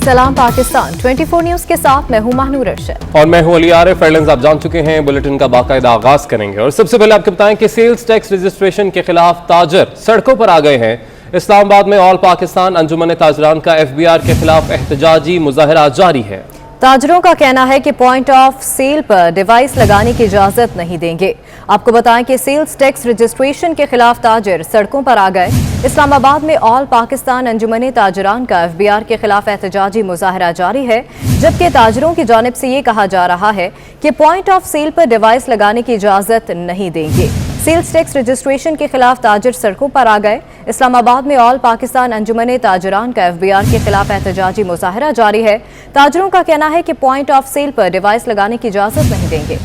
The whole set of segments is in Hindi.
सलाम पाकिस्तान 24 न्यूज के साथ मैं हूं महानूर अरशद और मैं हूं अली आरिफ। हेडलाइंस आप जान चुके हैं, बुलेटिन का बाकायदा आगाज करेंगे और सबसे पहले आपको बताएं कि सेल्स टैक्स रजिस्ट्रेशन के खिलाफ ताजर सड़कों पर आ गए हैं। इस्लामाबाद में ऑल पाकिस्तान अंजुमन ताजरान का FBR के खिलाफ एहतजाजी मुजाहरा जारी है। ताजरों का कहना है कि पॉइंट ऑफ सेल पर डिवाइस लगाने की इजाजत नहीं देंगे। आपको बताएं कि सेल्स टैक्स रजिस्ट्रेशन के खिलाफ ताजर सड़कों पर आ गए। इस्लामाबाद में ऑल पाकिस्तान अंजुमन ताजरान का FBR के खिलाफ एहतजाजी मुजाहरा जारी है, जबकि ताजरों की जानिब से ये कहा जा रहा है कि पॉइंट ऑफ सेल पर डिवाइस लगाने की इजाजत नहीं देंगे। सेल्स टैक्स रजिस्ट्रेशन के खिलाफ ताजर सड़कों पर आ गए। इस्लामाबाद में ऑल पाकिस्तान अंजुमन ताजरान का FBR के खिलाफ एहतजाजी मुजाहरा जारी है। ताजरों का कहना है कि पॉइंट ऑफ सेल पर डिवाइस लगाने की इजाजत नहीं देंगे।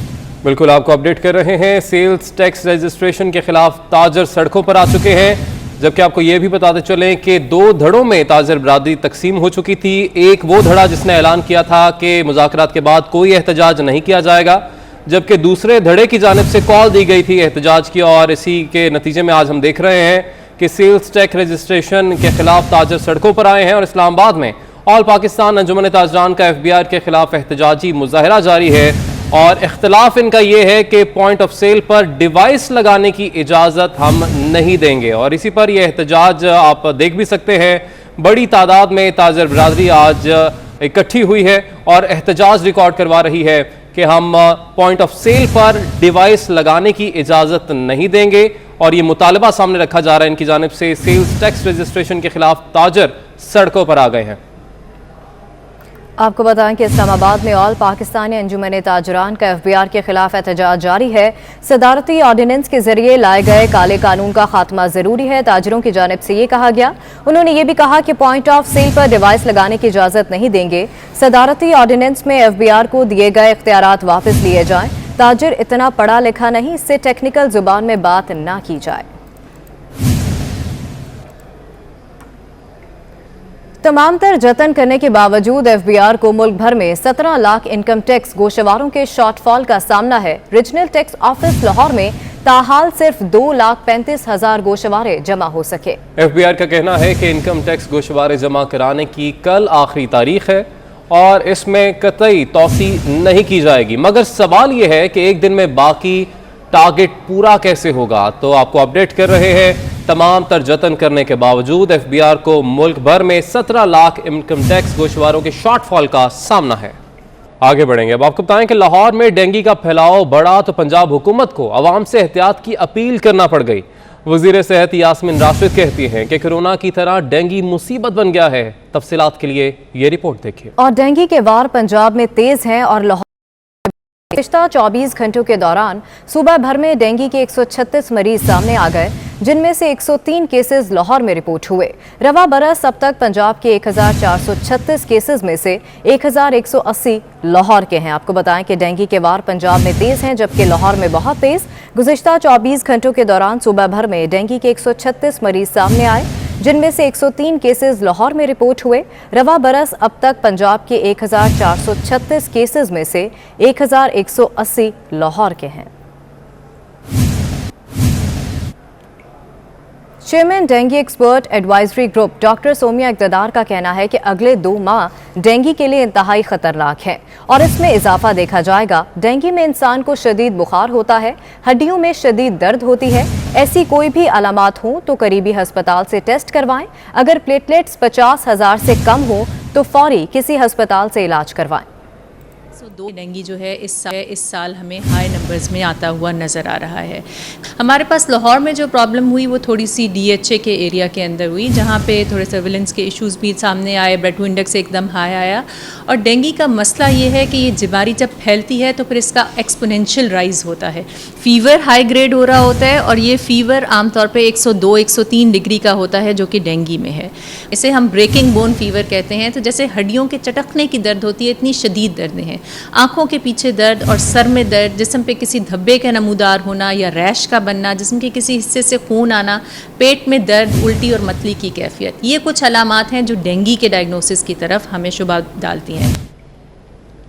बिल्कुल आपको अपडेट कर रहे हैं, सेल्स टैक्स रजिस्ट्रेशन के खिलाफ ताजर सड़कों पर आ चुके हैं। जबकि आपको यह भी बताते चलें कि 2 धड़ों में ताजर बरादरी तकसीम हो चुकी थी। एक वो धड़ा जिसने ऐलान किया था कि मुज़ाकरात के बाद कोई एहतजाज नहीं किया जाएगा, जबकि दूसरे धड़े की जानिब से कॉल दी गई थी एहतजाज की, और इसी के नतीजे में आज हम देख रहे हैं कि सेल्स टैक्स रजिस्ट्रेशन के खिलाफ ताजर सड़कों पर आए हैं। और इस्लामाबाद में ऑल पाकिस्तान अंजुमन ताजरान का FBR के खिलाफ एहतजाजी मुजाहरा जारी है और इख्तलाफ इनका यह है कि पॉइंट ऑफ सेल पर डिवाइस लगाने की इजाज़त हम नहीं देंगे। और इसी पर यह एहतजाज आप देख भी सकते हैं, बड़ी तादाद में ताजर बरादरी आज इकट्ठी हुई है और एहतजाज रिकॉर्ड करवा रही है कि हम पॉइंट ऑफ सेल पर डिवाइस लगाने की इजाज़त नहीं देंगे। और ये मुतालबा सामने रखा जा रहा है इनकी जानिब से। सेल्स टैक्स रजिस्ट्रेशन के खिलाफ ताजर सड़कों पर आ गए हैं। आपको बताएं कि इस्लामाबाद में ऑल पाकिस्तानी अंजुमन ताजरान का FBR के खिलाफ एहतजाज जारी है। सदारती ऑर्डिनेंस के जरिए लाए गए काले कानून का खात्मा जरूरी है, ताजरों की जानिब से ये कहा गया। उन्होंने ये भी कहा कि पॉइंट ऑफ सेल पर डिवाइस लगाने की इजाजत नहीं देंगे। सदारती ऑर्डिनेंस में FBR को दिए गए इख्तियारात वापस लिए जाएं। ताजर इतना पढ़ा लिखा नहीं, इससे टेक्निकल जुबान में बात ना की जाए। तमाम तर जतन करने के बावजूद FBR को मुल्क भर में 17 लाख इनकम टैक्स गोशवारों के शॉर्टफॉल का सामना है। रीजनल टैक्स ऑफिस लाहौर में ताहाल सिर्फ 2,35,000 गोशवारे जमा हो सके। FBR का कहना है कि इनकम टैक्स गोशवारे जमा कराने की कल आखिरी तारीख है और इसमें कतई तौसी नहीं की जाएगी। मगर सवाल यह है कि एक दिन में बाकी टारगेट पूरा कैसे होगा। तो आपको अपडेट कर रहे हैं, तमाम तर जतन करने के बावजूद FBR को मुल्क भर में 17 लाख इनकम टैक्स गोशवारों के शॉर्टफॉल का सामना है। आगे बढ़ेंगे, अब आपको बताएं कि लाहौर में डेंगू का फैलाव बढ़ा तो पंजाब हुकूमत को अवाम से एहतियात की अपील करना पड़ गई। वज़ीर सेहत यास्मीन राशिद कहती हैं कि कोरोना की तरह डेंगू मुसीबत बन गया है। तफसीलात के लिए ये रिपोर्ट देखिए। और डेंगू के वार पंजाब में तेज हैं और लाहौर पिछले 24 घंटों के दौरान सूबा भर में डेंगू के 136 मरीज सामने आ गए, जिनमें से 103 केसेस लाहौर में रिपोर्ट हुए। रवा बरस अब तक पंजाब के 1436 केसेस में से 1180 लाहौर के हैं। आपको बताएं कि डेंगू के वार पंजाब में तेज हैं, जबकि लाहौर में बहुत तेज। गुज़िश्ता 24 घंटों के दौरान सूबा भर में डेंगू के 136 मरीज सामने आए, जिनमें से 103 केसेस लाहौर में रिपोर्ट हुए। रवा बरस अब तक पंजाब के 1436 केसेस में से 1180 लाहौर के हैं। Chairman dengue expert advisory group doctor Somia Iqtidar का कहना है कि अगले 2 माह डेंगू के लिए इंतहाई खतरनाक है और इसमें इजाफा देखा जाएगा। डेंगू में इंसान को शदीद बुखार होता है, हड्डियों में शदीद दर्द होती है। ऐसी कोई भी अलामात हो तो करीबी हस्पताल से टेस्ट करवाएं। अगर प्लेटलेट्स 50,000 से कम हो तो फौरी किसी हस्पताल से इलाज करवाएं। डेंगू जो है इस साल हमें हाई नंबर्स में आता हुआ नज़र आ रहा है। हमारे पास लाहौर में जो प्रॉब्लम हुई वो थोड़ी सी DHA के एरिया के अंदर हुई, जहाँ पे थोड़े सर्विलेंस के इश्यूज़ भी सामने आए, ब्लड इंडेक्स एकदम हाई आया। और डेंगू का मसला ये है कि ये बीमारी जब फैलती है तो फिर इसका एक्सपोनेंशियल राइज होता है। फीवर हाई ग्रेड हो रहा होता है और ये फीवर आमतौर पर 102-103 डिग्री का होता है, जो कि डेंगू में है। इसे हम ब्रेकिंग बोन फीवर कहते हैं। तो जैसे हड्डियों के चटकने की दर्द होती है, इतनी शदीद दर्द हैं। आँखों के पीछे दर्द और सर में दर्द, जिस्म पे किसी धब्बे का नमूदार होना या रैश का बनना, जिस्म के किसी हिस्से से खून आना, पेट में दर्द, उल्टी और मतली की कैफियत, ये कुछ अलामात हैं जो डेंगू के डायग्नोसिस की तरफ हमें शुबा डालती हैं।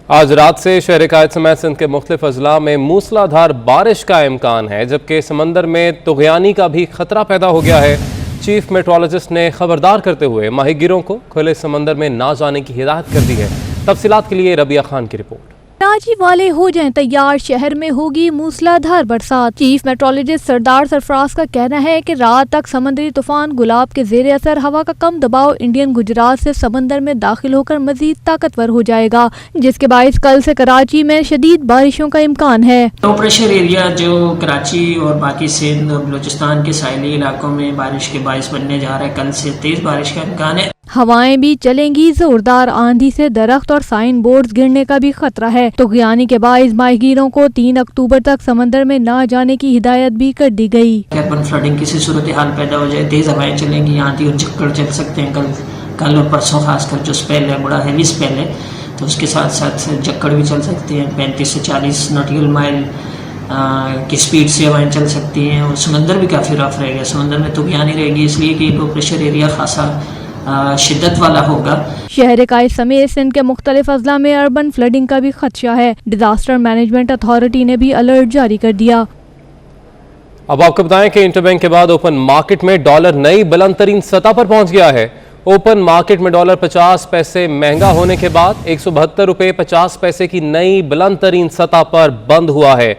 आज रात से शहर कायद समेत सिंध के मुख्तलिफ अजला में मूसलाधार बारिश का इम्कान है, जबकि समंदर में तुग़यानी का भी खतरा पैदा हो गया है। चीफ मेट्रोलॉजिस्ट ने खबरदार करते हुए माहिगीरों को खुले समंदर में ना जाने की हिदायत कर दी है। तफसीलात के लिए रबिया खान की रिपोर्ट। कराची वाले हो जाएं तैयार, शहर में होगी मूसलाधार बरसात। चीफ मेट्रोलॉजिस्ट सरदार सरफराज का कहना है कि रात तक समुद्री तूफान गुलाब के जेर असर हवा का कम दबाव इंडियन गुजरात से समंदर में दाखिल होकर मजीद ताकतवर हो जाएगा, जिसके बायस कल से कराची में शदीद बारिशों का इम्कान है। लो प्रेशर एरिया जो कराची और बाकी सिंध और बलूचिस्तान के साहिली इलाकों में बारिश के बायस बनने जा रहा है। कल से तेज बारिश का इम्कान है। हवाएं भी चलेंगी जोरदार, आंधी से दरख्त और साइन बोर्ड गिरने का भी खतरा है। तो गियानी के बायस माहिगीरों को 3 अक्टूबर तक समंदर में ना जाने की हिदायत भी कर दी गई। अर्बन फ्लडिंग किसी सूरत हाल पैदा हो जाए, तेज हवाएं चलेंगी, आंधी और झक्कड़ चल सकते हैं। कल और परसों खासकर जो स्पेल है बड़ा हैवी स्पेल है, तो उसके साथ साथ झक्कड़ भी चल सकते हैं। 35 से 40 नॉटिकल माइल की स्पीड से हवाएं चल सकती हैं। और समंदर भी काफ़ी रफ रहेगा, समंदर में तो गियानी रहेगी, इसलिए कि लो प्रेशर एरिया खासा शिद्दत वाला होगा। शहर कायद समेत सिंध के मुख्तलिफ अजला में अर्बन फ्लडिंग का भी खदशा है। डिजास्टर मैनेजमेंट अथॉरिटी ने भी अलर्ट जारी कर दिया। अब आपको बताएं कि इंटरबैंक के बाद ओपन मार्केट में डॉलर नई बुलंद तरीन सतह पर पहुंच गया है। ओपन मार्केट में डॉलर 50 पैसे महंगा होने के बाद 172 रुपए 50 पैसे की नई बुलंद तरीन सतह पर बंद हुआ है।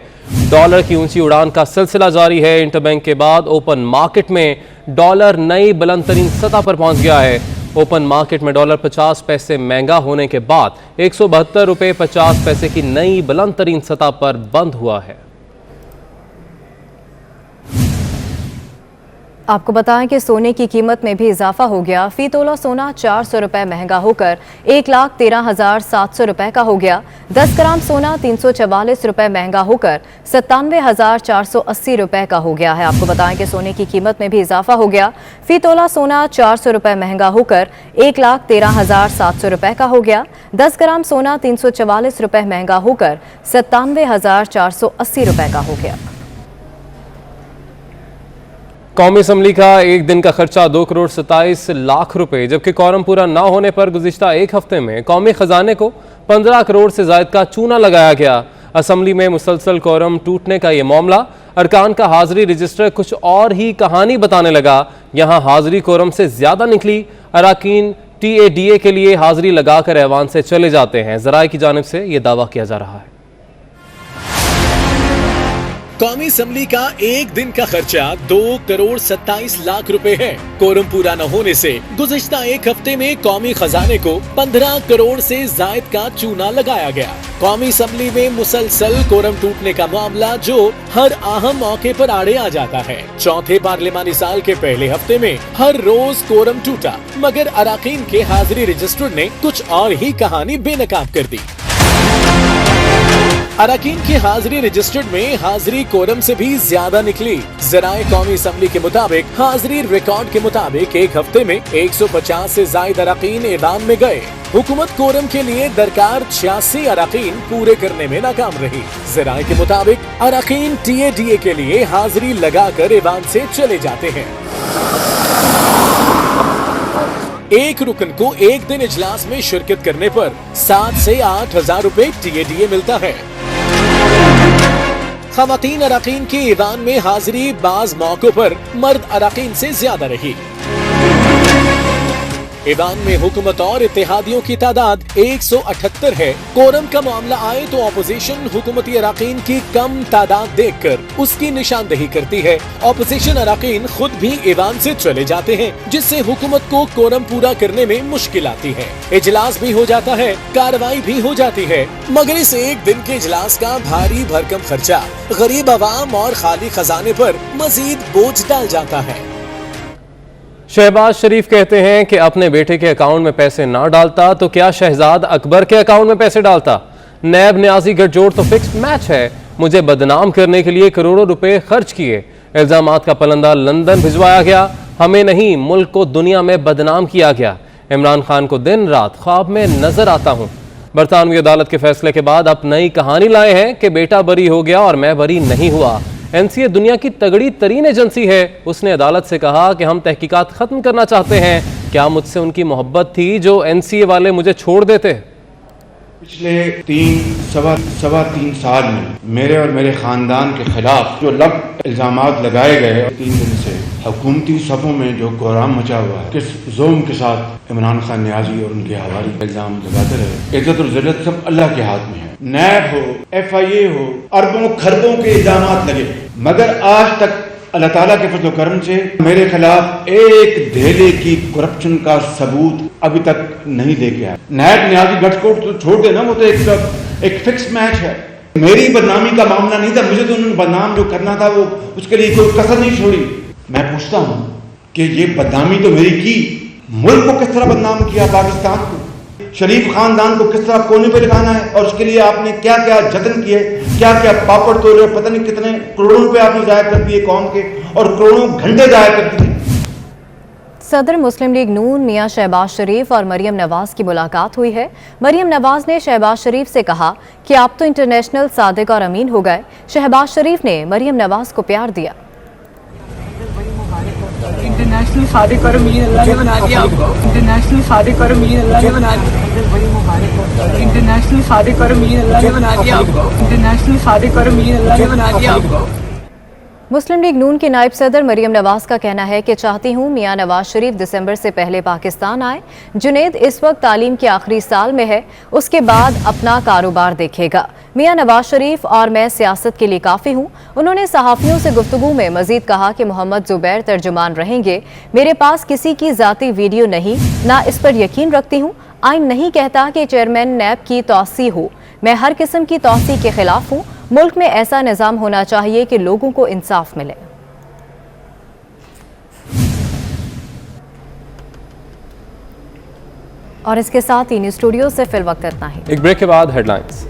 डॉलर की ऊंची उड़ान का सिलसिला जारी है। इंटरबैंक के बाद ओपन मार्केट में डॉलर नई बुलंद तरीन सतह पर पहुंच गया है। ओपन मार्केट में डॉलर 50 पैसे महंगा होने के बाद 172 रुपए 50 पैसे की नई बुलंद तरीन सतह पर बंद हुआ है। आपको बताएं कि सोने की कीमत में भी इजाफा हो गया। फी तोला सोना 400 रुपए महंगा होकर 1,13,700 रुपए का हो गया। 10 ग्राम सोना 344 रुपए महंगा होकर 97,480 रुपए का हो गया है। आपको बताएं कि सोने की कीमत में भी इजाफा हो गया। फी तोला सोना 400 रुपए महंगा होकर 1,13,700 रुपए का हो गया। 10 ग्राम सोना 344 रुपए महंगा होकर 97,480 रुपए का हो गया। कौमी असम्बली का एक दिन का खर्चा 2 करोड़ 27 लाख रुपए, जबकि कौरम पूरा न होने पर गुज़िश्ता एक हफ्ते में कौमी खजाने को 15 करोड़ से ज़ायद का चूना लगाया गया। असम्बली में मुसलसल कौरम टूटने का ये मामला अरकान का हाजिरी रजिस्टर कुछ और ही कहानी बताने लगा। यहाँ हाजिरी कौरम से ज़्यादा निकली। अरकान TADA के लिए हाजिरी लगाकर ऐवान से चले जाते हैं। ज़राए की जानिब से ये दावा किया जा रहा है। कौमी असम्बली का एक दिन का खर्चा 2 करोड़ 27 लाख रुपए है। कोरम पूरा न होने से गुज़िश्ता एक हफ्ते में कौमी खजाने को 15 करोड़ से जायद का चूना लगाया गया। कौमी असम्बली में मुसलसल कोरम टूटने का मामला जो हर अहम मौके पर आड़े आ जाता है। चौथे पार्लिमानी साल के पहले हफ्ते में हर रोज कोरम टूटा, मगर अरकान के हाजिरी रजिस्टर ने कुछ और ही कहानी बेनकाब कर दी। अरकान के हाजिरी रजिस्टर्ड में हाजिरी कोरम से भी ज्यादा निकली। ज़राए कौमी असम्बली के मुताबिक हाजिरी रिकॉर्ड के मुताबिक एक हफ्ते में 150 से जायद अरकान ऐवान में गए। हुकूमत कोरम के लिए दरकार 86 अरकान पूरे करने में नाकाम रही। ज़राए के मुताबिक अरकान TADA के लिए हाजिरी लगाकर ऐवान से चले जाते हैं। एक रुकन को एक दिन इजलास में शिरकत करने पर 7 से 8 हजार रुपए TADA मिलता है। खवातीन अरकान के ऐवान में हाजिरी बाज मौकों पर मर्द अरकान से ज्यादा रही। ऐवान में हुकूमत और इत्तेहादियों की तादाद 178 है। कोरम का मामला आए तो अपोजिशन हुकूमती अरकान की कम तादाद देखकर उसकी निशानदेही करती है। अपोजिशन अरकान खुद भी ऐवान से चले जाते हैं, जिससे हुकूमत को कोरम पूरा करने में मुश्किल आती है। इजलास भी हो जाता है, कार्रवाई भी हो जाती है, मगर इस एक दिन के इजलास का भारी भरकम खर्चा गरीब अवाम और खाली खजाने पर मजीद बोझ डाल जाता है। शहबाज शरीफ कहते हैं कि अपने बेटे के अकाउंट में पैसे ना डालता तो क्या शहजाद अकबर के अकाउंट में पैसे डालता। नैब न्याजी गठजोड़ तो फिक्स्ड मैच है। मुझे बदनाम करने के लिए करोड़ों रुपए खर्च किए। इल्जामात का पलंदा लंदन भिजवाया गया। हमें नहीं, मुल्क को दुनिया में बदनाम किया गया। इमरान खान को दिन रात ख्वाब में नजर आता हूँ। बरतानवी अदालत के फैसले के बाद अब नई कहानी लाए हैं कि बेटा बरी हो गया और मैं बरी नहीं हुआ। NCA दुनिया की तगड़ी तरीन एजेंसी है। उसने अदालत से कहा कि हम तहकीकात खत्म करना चाहते हैं। क्या मुझसे उनकी मोहब्बत थी जो NCA वाले मुझे छोड़ देते? पिछले सवा तीन साल में मेरे और मेरे खानदान के खिलाफ जो इल्जामात लगाए गए 3 दिन से हुकूमती सफ़ों में जो कोहराम मचा हुआ है, किस जोम के साथ इमरान खान नियाजी और उनके हवारी इल्ज़ाम लगाते रहे। इज़्ज़त और ज़िल्लत सब अल्लाह के हाथ में है। नैब हो, FIA हो, अरबों खरबों के इल्ज़ामात लगे, मगर आज तक अल्लाह ताला के फज़ल करम से मेरे खिलाफ एक धेले की करप्शन का सबूत अभी तक नहीं लेके आया। नैब नियाजी गठकोट तो छोड़ देना, वो तो एक फिक्स मैच है। मेरी बदनामी का मामला नहीं था, मुझे तो उन्होंने बदनाम जो करना था वो उसके लिए कोई कसर नहीं छोड़ी। मैं पूछता हूँ कि ये बदनामी तो मेरी की, मुल्क को किस तरह बदनाम किया, पाकिस्तान को, शरीफ खानदान को किस तरह कोने पे लगाना है, और उसके लिए आपने क्या क्या जतन किए, क्या क्या पापड़ तोड़े, पता नहीं कितने करोड़ों रुपए आपने जाया कर दिए कौम के, और करोड़ों घंटे जाया कर दिए। सदर मुस्लिम लीग नून मियां शहबाज शरीफ और मरियम नवाज की मुलाकात हुई है। मरियम नवाज ने शहबाज शरीफ से कहा कि आप तो इंटरनेशनल सादिक और अमीन हो गए। शहबाज शरीफ ने मरियम नवाज को प्यार दिया। इंटरनेशनल सादिक और अमीन अल्लाह ने बना दिया आपको। इंटरनेशनल सादिक और अमीन अल्लाह ने बना दिया। इंटरनेशनल सादिक और अमीन अल्लाह ने बना दिया आपको। इंटरनेशनल सादिक और अमीन अल्लाह ने बना दिया आपको। मुस्लिम लीग नून की नायब सदर मरियम नवाज का कहना है कि चाहती हूं मियां नवाज शरीफ दिसंबर से पहले पाकिस्तान आए। जुनेद इस वक्त तालीम के आखिरी साल में है, उसके बाद अपना कारोबार देखेगा। मियां नवाज शरीफ और मैं सियासत के लिए काफ़ी हूं। उन्होंने सहाफ़ियों से गुफ्तगू में मजीद कहा कि मोहम्मद जुबैर तर्जुमान रहेंगे। मेरे पास किसी की ज़ाती वीडियो नहीं, ना इस पर यकीन रखती हूँ। आइन नहीं कहता कि चेयरमैन नैब की तौसी हो। मैं हर किस्म की तौसी के खिलाफ हूँ। मुल्क में ऐसा निज़ाम होना चाहिए कि लोगों को इंसाफ मिले। और इसके साथ ही न्यूज़ स्टूडियो से फिल वक्त इतना ही। एक ब्रेक के बाद हेडलाइंस।